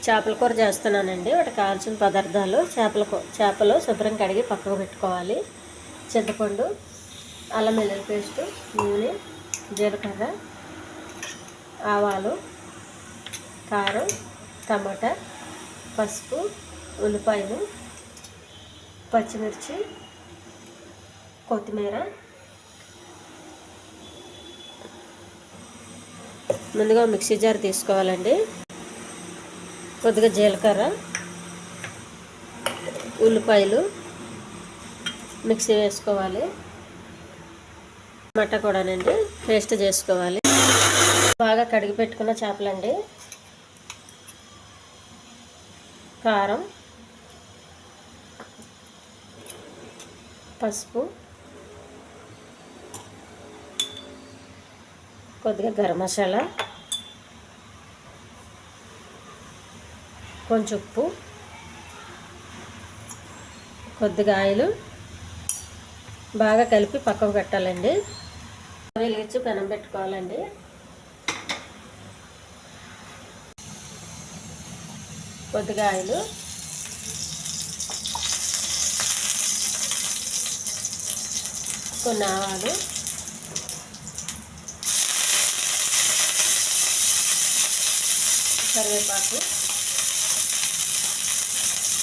చేపల కూర చేస్తున్నానండి. వాటికి కావాల్సిన పదార్థాలు: చేపలు శుభ్రం కడిగి పక్కకు పెట్టుకోవాలి. చింతపండు, అల్లం వెల్లుల్లి పేస్టు, నూనె, జీలకర్ర, ఆవాలు, కారం, టమాటా, పసుపు, ఉల్లిపాయలు, పచ్చిమిర్చి, కొత్తిమీర. ముందుగా మిక్సీ జార్ తీసుకోవాలండి. కొద్దిగా జీలకర్ర, ఉల్లిపాయలు మిక్సీ వేసుకోవాలి. టమాటా కూడానండి పేస్ట్ చేసుకోవాలి. బాగా కడిగి పెట్టుకున్న చేపలండి. కారం, పసుపు, కొద్దిగా గరం మసాలా, కొంచెం ఉప్పు, కొద్దిగా ఆయిల్ బాగా కలిపి పక్కకు పెట్టాలండి. వెలిగించి పెనం పెట్టుకోవాలండి. కొద్దిగా ఆయిల్, కొన్ని ఆవాలు, కరివేపాకు,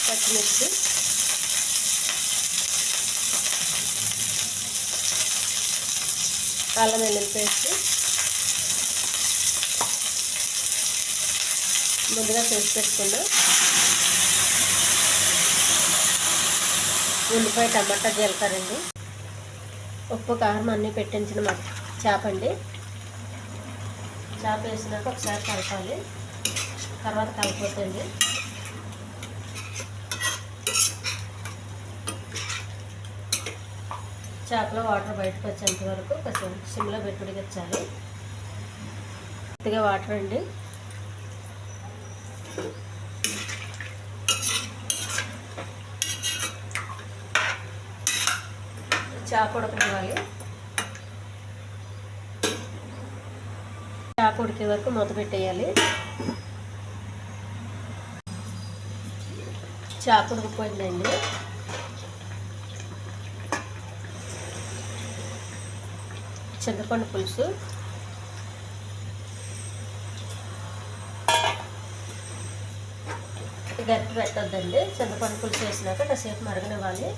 పచ్చిమిర్చి, అల్లం వెల్లుల్లి పేస్ట్, ముందుగా చేసి పెట్టుకున్న ఉల్లిపాయ, టమాటా, జీలకర్ర అండి. ఉప్పు, కారం అన్నీ పెట్టించిన చేప అండి. చేప వేసినాక ఒకసారి కలపాలి. తర్వాత కలిపోతుంది. చేపలో వాటర్ బయటకు వచ్చేంత వరకు కొంచెం సిమ్లో పెట్టి ఉడికించాలి. కొద్దిగా వాటర్ అండి. చేప ఉడకనివ్వాలి. చేప ఉడికే వరకు మూత పెట్టేయాలి. చేప ఉడికిపోయిందండి. చింతపండు పులుసు, గట్టి పెట్టొద్దండి. చింతపండు పులుసు వేసినాక కాసేపు మరగనివ్వాలి.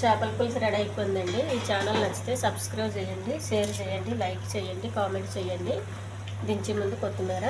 చేపల పులుసు రెడీ అయిపోయిందండి. ఈ ఛానల్ నచ్చితే సబ్స్క్రైబ్ చేయండి, షేర్ చేయండి, లైక్ చేయండి, కామెంట్ చేయండి. దించే ముందు కొత్తిమీర